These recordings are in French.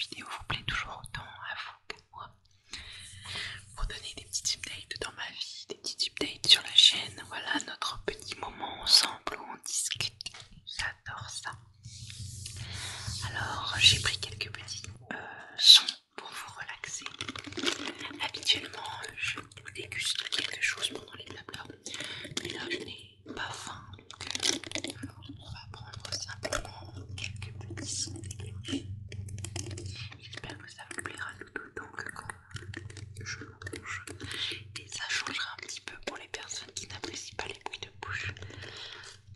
vidéo vous plaît toujours autant à vous qu'à moi. Pour donner des petits updates dans ma vie, des petits updates sur la chaîne. Voilà notre petit moment ensemble où on discute. J'adore ça. Alors j'ai pris quelques petits sons pour vous relaxer. Habituellement je déguste quelque chose pendant les blablas, mais là je n'ai pas faim, donc on va prendre simplement quelques petits sons dégueulasse. J'espère que ça vous plaira tout autant que quand je mange, et ça changera un petit peu pour les personnes qui n'apprécient pas les bruits de bouche,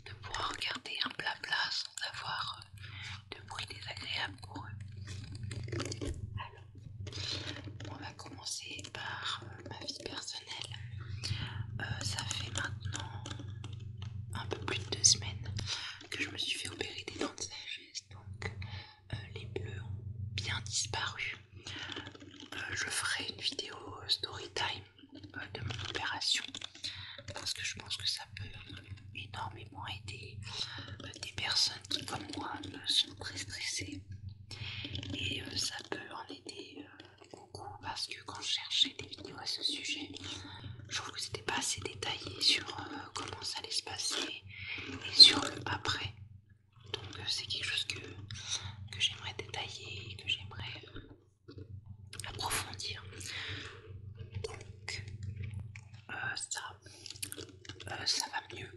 de pouvoir regarder un blabla sans avoir de bruit désagréable pour eux. Alors, on va commencer par ma vie personnelle. Ça fait maintenant un peu plus de 2 semaines que je me suis fait opérer des dents de sagesse, donc les bleus ont bien disparu. Je ferai une vidéo story time de mon opération parce que je pense que ça peut énormément aider des personnes qui comme moi sont très stressées, et ça peut en aider beaucoup parce que quand je cherchais des vidéos à ce sujet, je trouve que c'était pas assez détaillé sur comment ça allait se passer et sur le après. Donc c'est quelque chose que j'aimerais détailler et que j'aimerais approfondir. Donc ça va mieux,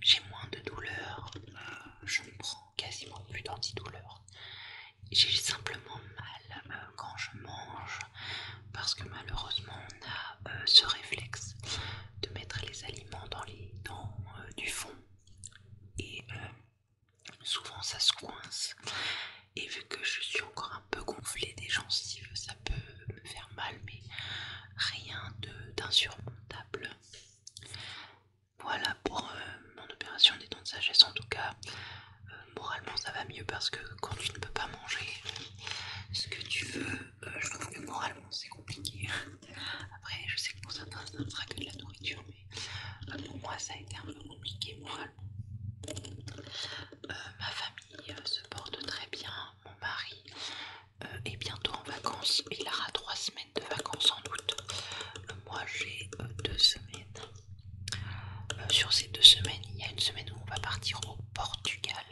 j'ai moins de douleurs, je ne prends quasiment plus d'antidouleurs. J'ai simplement mal quand je mange parce que malheureusement on a ce réflexe de mettre les aliments dans les dents du fond, et souvent ça se coince, et vu que je suis encore un peu gonflée des gencives, ça peut me faire mal, mais rien d'insurmontable. Voilà pour mon opération des dents de sagesse. En tout cas, moralement ça va mieux parce que quand tu ne peux pas manger ce que tu veux, je trouve que moralement c'est compliqué. Après je sais que pour certains ça ne sera que de la nourriture, mais pour moi ça a été un peu compliqué moralement. Ma famille se porte très bien, mon mari est bientôt en vacances, il aura 3 semaines de vacances en août. Moi j'ai 2 semaines. Sur ces 2 semaines, il y a une semaine où on va partir au Portugal,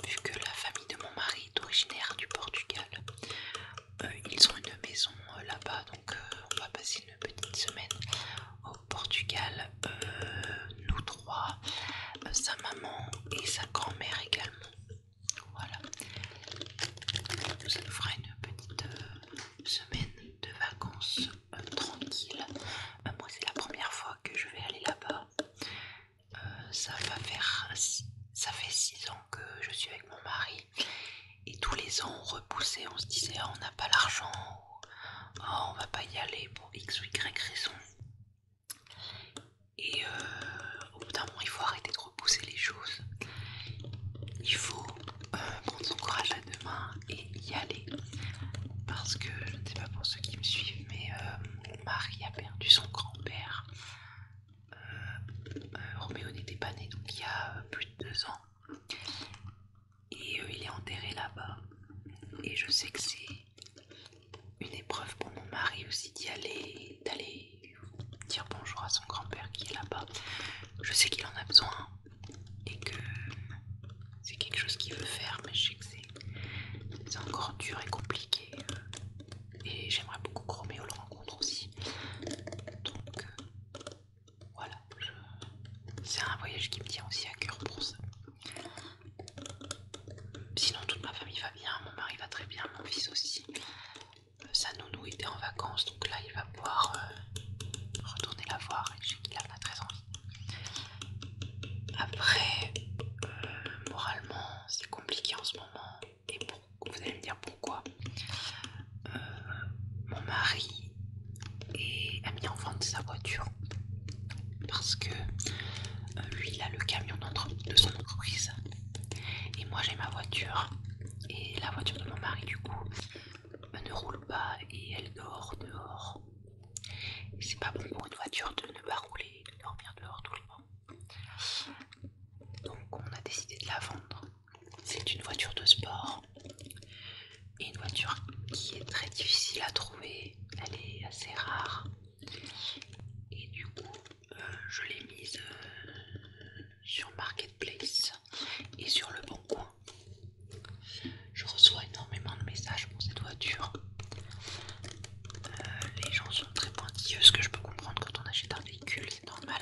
vu que la famille de mon mari est originaire du Portugal. Ils ont une maison là-bas, donc on va passer une petite semaine au Portugal, nous trois, sa maman et sa grand-mère également. Voilà, ça nous fera une petite semaine de vacances tranquille. Moi c'est la première fois que je vais aller là-bas. Ça fait 6 ans que je suis avec mon mari, et tous les ans on repoussait, on se disait on n'a pas l'argent, ou on va pas y aller pour X ou Y raison. Et au bout d'un moment il faut arrêter de repousser les choses, il faut prendre son courage à 2 mains et y aller, parce que je ne sais pas pour ceux qui me suivent, mais mon mari a perdu son grand-père. Roméo n'était pas né, donc il y a plus de 2 ans, et il est enterré là-bas, et je sais que c'est une épreuve pour mon mari aussi d'aller dire bonjour à son grand-père qui est là-bas. Je sais qu'il en a besoin et que c'est quelque chose qu'il veut faire, mais je sais que c'est encore dur et compliqué, et j'aimerais beaucoup que Roméo le rencontre aussi. Donc voilà, c'est un voyage qui me tient aussi à cœur pour ça. Sinon toute ma famille va bien, mon mari va très bien, mon fils aussi. Sa nounou était en vacances, donc là il va pouvoir retourner la voir, et je sais qu'il en a très envie. Après, moralement c'est compliqué en ce moment, et vous allez me dire pourquoi. Mon mari a mis en vente sa voiture parce que lui il a le camion dont et une voiture qui est très difficile à trouver, elle est assez rare. Et du coup, je l'ai mise sur Marketplace et sur Le Bon Coin. Je reçois énormément de messages pour cette voiture. Les gens sont très pointilleux, ce que je peux comprendre quand on achète un véhicule, c'est normal.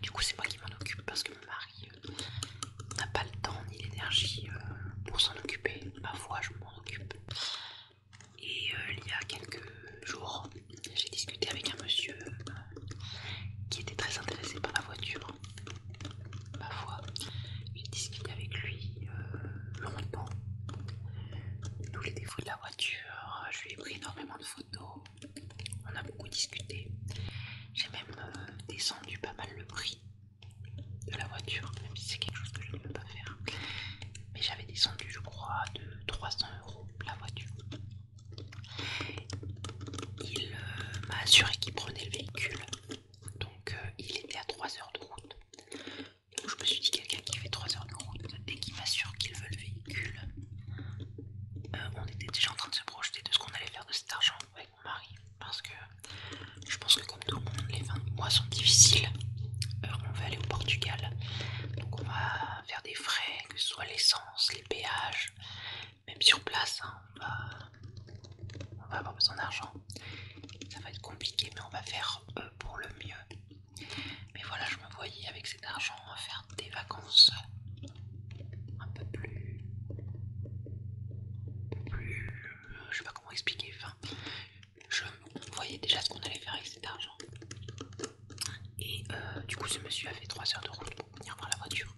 Du coup, c'est moi qui m'en occupe parce que mon mari n'a pas le temps ni l'énergie pour s'en occuper. Ma foi, je m'en occupe. Et il y a quelques jours, j'ai discuté avec un monsieur qui était très intéressé par la voiture. Ma foi, j'ai discuté avec lui longtemps. Tous les défauts de la voiture, je lui ai pris énormément de photos. On a beaucoup discuté. J'ai même descendu pas mal le prix de la voiture, même si c'est quelque chose que je ne peux pas faire. Mais j'avais descendu, je crois, de 300 € la voiture. Il m'a assuré qu'il prenait le véhicule. Donc il était à 3 heures de route. Donc je me suis dit, quelqu'un qui fait 3 heures de route et qui m'assure qu'il veut le véhicule, on était déjà en train de se projeter de ce qu'on allait faire de cet argent avec mon mari. Parce que je pense que comme tout le monde, les fins de mois sont difficiles. On va aller au Portugal. Donc on va faire des frais, que ce soit l'essence, les péages, même sur place, hein, on va avoir besoin d'argent. Ça va être compliqué, mais on va faire pour le mieux. Mais voilà, je me voyais avec cet argent faire des vacances un peu plus, je sais pas comment expliquer. Enfin, je voyais déjà ce qu'on allait faire avec cet argent. Et du coup, ce monsieur a fait 3 heures de route pour venir voir la voiture.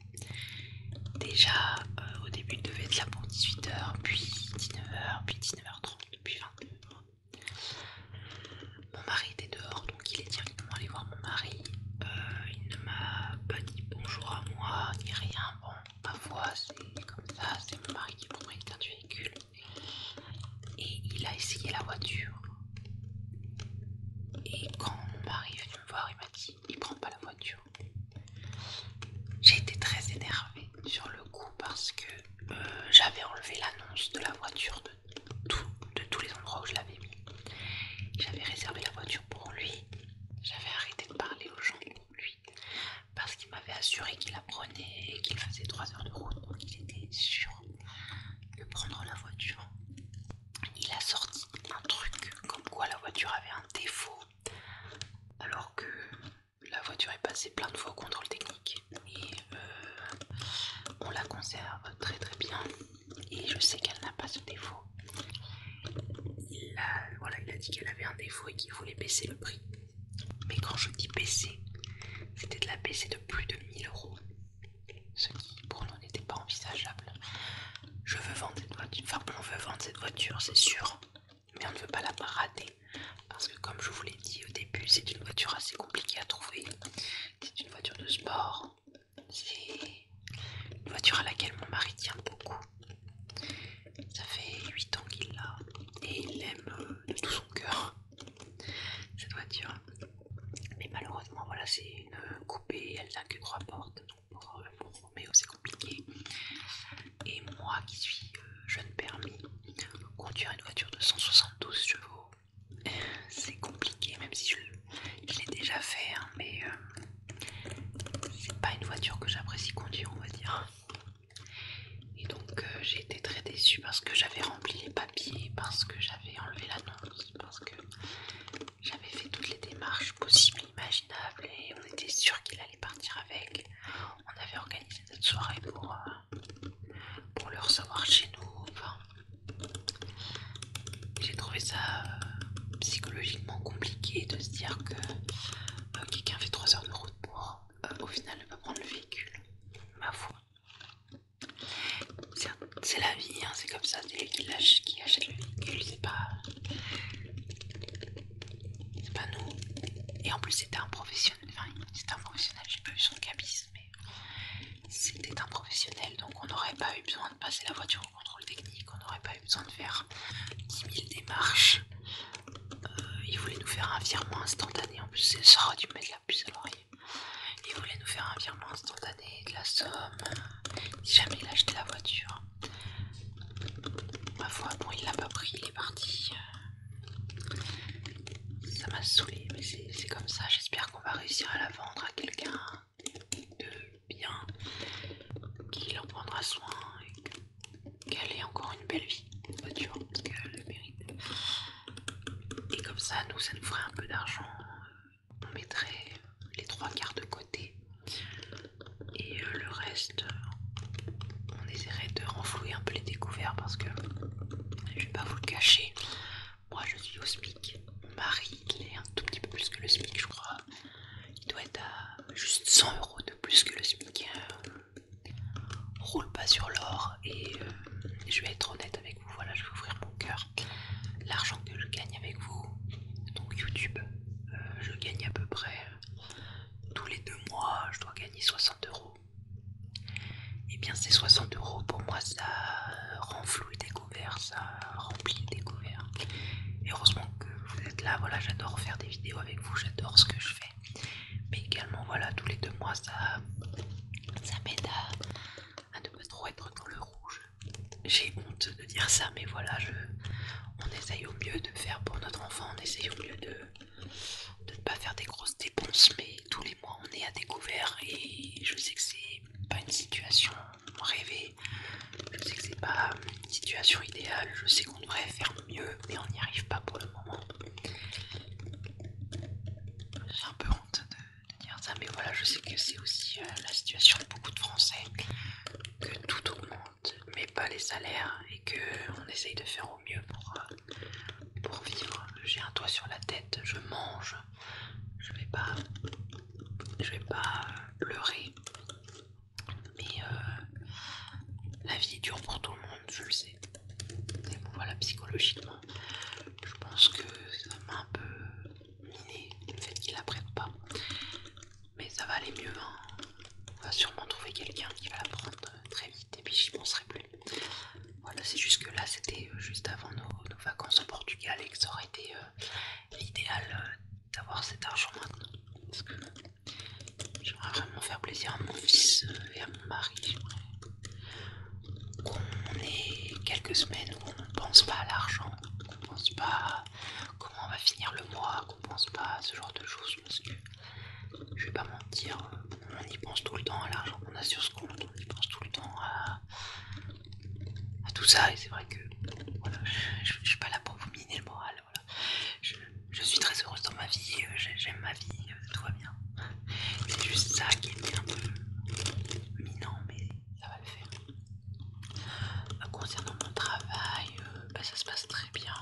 Déjà, au début, il devait être là pour 18 h, puis 19 h, puis 19 h 30, puis 22 h. Mon mari était dehors, donc il est directement allé voir mon mari. Il ne m'a pas dit bonjour à moi, ni rien. Bon, ma foi, c'est comme ça, c'est mon mari qui est propriétaire du véhicule. Et il a essayé la voiture. Et quand mon mari est venu me voir, il m'a dit, il prend pas la voiture. J'ai été très énervée sur le coup parce que j'avais enlevé l'annonce de la voiture de tous les endroits où je l'avais mis. J'avais réservé la voiture pour lui. J'avais arrêté de parler aux gens pour lui parce qu'il m'avait assuré qu'il la prenait et qu'il faisait 3 heures de route, donc il était sûr de prendre la voiture. Il a sorti un truc comme quoi la voiture avait un défaut alors que la voiture est passée plein de fois au contrôle technique et on la conserve très très bien et je sais qu'elle n'a pas ce défaut. Il a dit qu'elle avait un défaut et qu'il voulait baisser le prix. Mais quand je dis baisser, c'était de la baisser de plus de 1000 €. Ce qui pour nous n'était pas envisageable. Je veux vendre cette voiture, enfin on veut vendre cette voiture, c'est sûr, mais on ne veut pas la brader. Parce que comme je vous l'ai dit au début, c'est une voiture assez compliquée à trouver. C'est une voiture de sport. C'est une voiture à laquelle mon mari tient beaucoup. Ça fait 8 ans qu'il l'a et il l'aime de tout son cœur, cette voiture. Mais malheureusement, voilà, c'est une coupée, elle n'a que 3 portes. Donc pour Roméo, c'est compliqué. Et moi qui suis jeune permis, conduire une voiture de 172 chevaux, c'est compliqué, même si je l'ai déjà fait, hein, mais c'est pas une voiture que j'apprécie conduire, on va dire. Et donc j'ai été très déçue parce que j'avais rempli les papiers, parce que j'avais enlevé l'annonce, parce que j'avais fait toutes les démarches possibles et imaginables et on était sûr qu'il allait partir avec. On avait organisé notre soirée pour le recevoir chez nous. Enfin, j'ai trouvé ça psychologiquement compliqué de se dire que quelqu'un fait 3 heures de route pour au final ne pas prendre le véhicule. Ma foi. C'est la vie, hein, c'est comme ça, c'est lui qui achète le véhicule, c'est pas nous. Et en plus c'était un professionnel, j'ai pas vu son cabis, mais c'était un professionnel, donc on n'aurait pas eu besoin de passer la voiture au contrôle technique, on n'aurait pas eu besoin de faire 10 000 démarches. Il voulait nous faire un virement instantané, en plus ça aurait dû me mettre la puce à l'oreille. Il voulait nous faire un virement instantané de la somme si jamais il achetait la voiture. Ma foi, bon, prix il est parti. Ça m'a saoulé, mais c'est comme ça. J'espère qu'on va réussir à la vendre à quelqu'un de bien, qui en prendra soin et qu'elle ait encore une belle vie, cette voiture, parce qu'elle le mérite. Et comme ça, ça nous ferait un peu d'argent. On mettrait les 3/4 de côté et le reste, on essaierait de renflouer un peu les découvertes parce que je vais pas vous le cacher. Moi, je suis au SMIC. Mon mari, il est un tout petit peu plus que le SMIC, je crois. Il doit être à juste 100 € de plus que le SMIC. On roule pas sur l'or et je vais être honnête avec vous. Voilà, je vais ouvrir mon cœur. L'argent que je gagne avec vous, donc YouTube, je gagne à peu près tous les 2 mois, je dois gagner 60 €. Et bien ces 60 € pour moi ça renfloue les découvertes, ça remplit les découvertes. Et heureusement que vous êtes là, voilà, j'adore faire des vidéos avec vous, j'adore ce que je fais. Mais également voilà, tous les 2 mois ça m'aide à ne pas trop être dans le rouge. J'ai honte de dire ça, mais voilà, on essaye au mieux de faire pour notre enfant, on essaye au mieux de ne pas faire des grosses dépenses, mais tous les mois on est à découvert et je sais que c'est pas une situation rêvée, je sais que c'est pas une situation idéale, je sais qu'on devrait faire mieux, mais on n'y arrive pas pour le moment. J'ai un peu honte de dire ça, mais voilà, je sais que c'est aussi la situation de beaucoup de Français, que tout augmente, mais pas les salaires, et qu'on essaye de faire au mieux pour vivre. J'ai un toit sur la tête, je mange, je vais pas pleurer, mais la vie est dure pour tout le monde, je le sais. Et bon, voilà, psychologiquement, je pense que ça m'a un peu miné le fait qu'il la prenne pas. Mais ça va aller mieux, hein. On va sûrement trouver quelqu'un qui va la prendre très vite et puis j'y penserai plus. Voilà, c'est juste que là c'était juste avant nos vacances au Portugal et que ça aurait été l'idéal d'avoir cet argent maintenant. Parce que j'aimerais vraiment faire plaisir à mon fils et à mon mari. J'aimerais qu'on ait quelques semaines où on ne pense pas à l'argent, qu'on ne pense pas à comment on va finir le mois, qu'on ne pense pas à ce genre de choses. Parce que je vais pas mentir, on y pense tout le temps à l'argent qu'on a sur ce compte, on y pense tout le temps à tout ça, et c'est vrai que voilà, je suis pas là pour vous miner le moral. Voilà. Je suis très heureuse dans ma vie, j'aime ma vie, tout va bien. C'est juste ça qui était un peu minant, mais ça va le faire. Concernant mon travail, ça se passe très bien.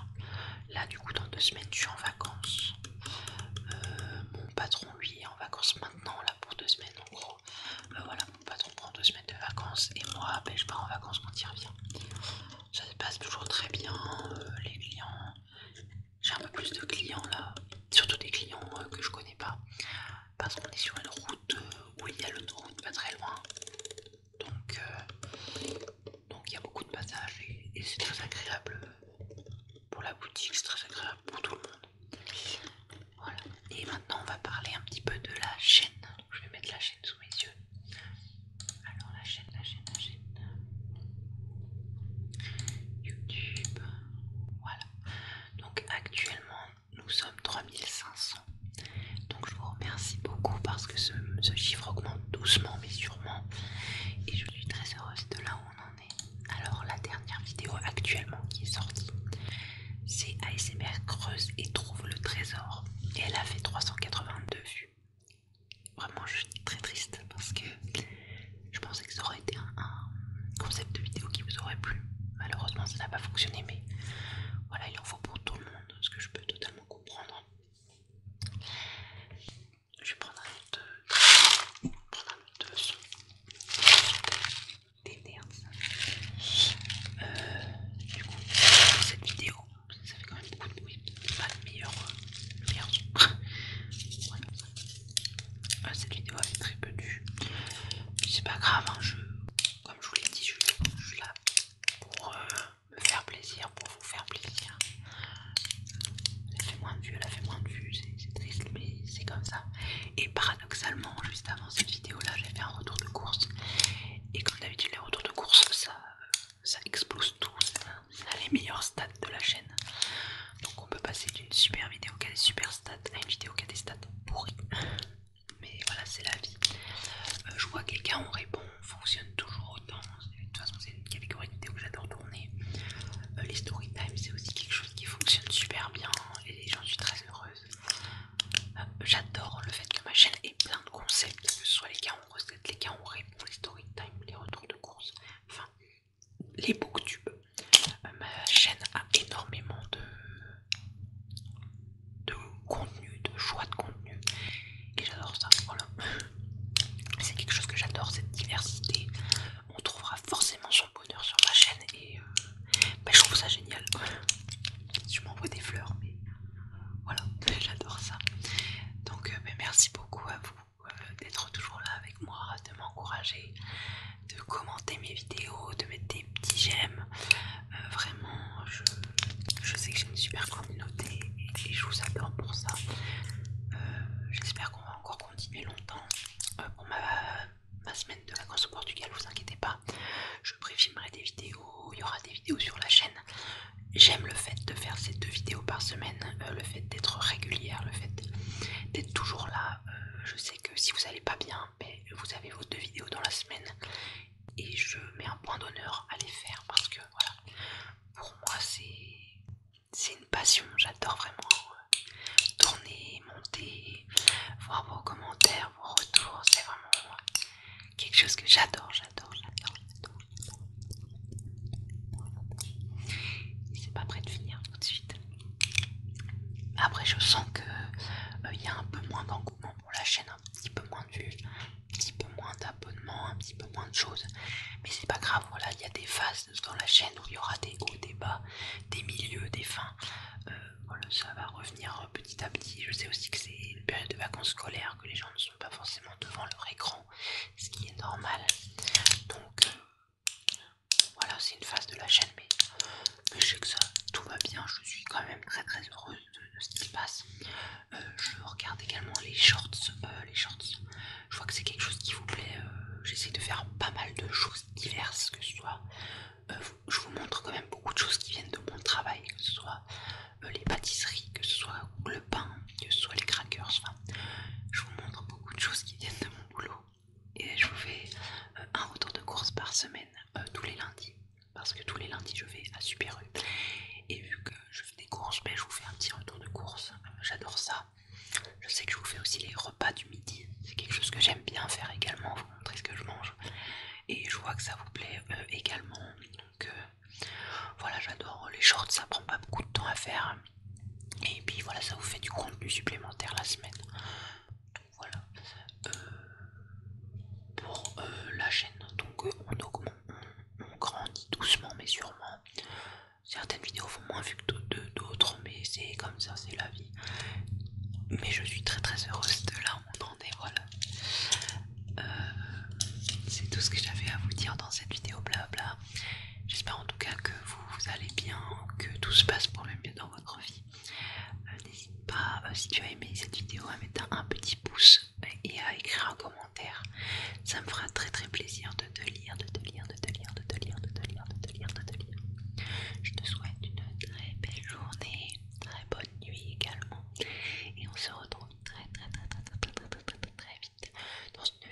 Là, du coup, dans 2 semaines, je suis en vacances. Mon patron, lui, est en vacances maintenant, là, pour 2 semaines, en gros. Voilà, mon patron prend 2 semaines de vacances, et moi, je pars en vacances quand il revient. Ça se passe toujours très bien, les clients. J'ai un peu plus de clients là, surtout des clients que je connais pas, parce qu'on est sur une route où il y a l'autoroute pas très loin. Donc il y a beaucoup de passages et c'est très agréable pour la boutique, c'est très agréable pour tout le monde. Voilà. Et maintenant on va parler un petit peu de la chaîne. Je vais mettre la chaîne sous mes yeux. Alors la chaîne. YouTube. Voilà. Donc actuellement nous sommes 3500. Donc je vous remercie beaucoup parce que ce chiffre augmente doucement mais sûrement. Et je suis très heureuse de là où on en est. Alors la dernière vidéo actuellement qui est sortie, c'est ASMR j'aime le fait de faire ces 2 vidéos par semaine, le fait d'être régulière, le fait d'être toujours là. Je sais que si vous n'allez pas bien, mais vous avez vos 2 vidéos dans la semaine et je mets un point d'honneur à les faire parce que voilà, pour moi c'est une passion, j'adore vraiment tourner, monter, voir vos commentaires, vos retours, c'est vraiment quelque chose que j'adore. C'est pas prêt de finir tout de suite. Après je sens que il y a un peu moins d'engouement pour la chaîne, un petit peu moins de vues, un petit peu moins d'abonnements, un petit peu moins de choses. Mais c'est pas grave, voilà, il y a des phases dans la chaîne où il y aura des hauts, des bas, des milieux, des fins. Voilà, ça va revenir petit à petit. Je sais aussi que c'est une période de vacances scolaires, que les gens ne sont pas forcément devant leur écran, ce qui est normal. Donc voilà, c'est une phase de la chaîne, mais je sais que ça, tout va bien. Je suis quand même très très heureuse de ce qui se passe. Je regarde également les shorts, je vois que c'est quelque chose qui vous plaît. J'essaie de faire pas mal de choses diverses, que ce soit je vous montre quand même beaucoup de choses qui viennent de mon travail, que ce soit les pâtisseries, que ce soit le pain, que ce soit les crackers, enfin je vous montre beaucoup de choses qui viennent de mon boulot. Et je vous fais un retour de course par semaine, tous les lundis, parce que tous les lundis je vais à Super U. Et vu que je fais des courses, ben, je vous fais un petit retour de course, j'adore ça. Je sais que je vous fais aussi les repas du midi, c'est quelque chose que j'aime bien faire également, vous montrer ce que je mange. Et je vois que ça vous plaît également, donc voilà, j'adore les shorts, ça prend pas beaucoup de temps à faire. Et puis voilà, ça vous fait du contenu supplémentaire la semaine. Donc voilà, pour la chaîne, donc on grandit doucement mais sûrement. Certaines vidéos font moins vu que d'autres, mais c'est comme ça, c'est la vie. Mais je suis très très heureuse de là où on en est, voilà. C'est tout ce que j'avais à vous dire dans cette vidéo blabla. J'espère en tout cas que vous allez bien, que tout se passe pour le mieux dans votre vie. N'hésite pas, si tu as aimé cette vidéo, à mettre un petit pouce et à écrire un commentaire. Ça me fera très très plaisir de te lire, de te lire, de te lire, de te lire, de te lire, de te lire, de te lire. Je te souhaite une très belle journée, très bonne nuit également. Et on se retrouve très très très très très très très très très vite dans une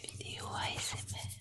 vidéo ASMR.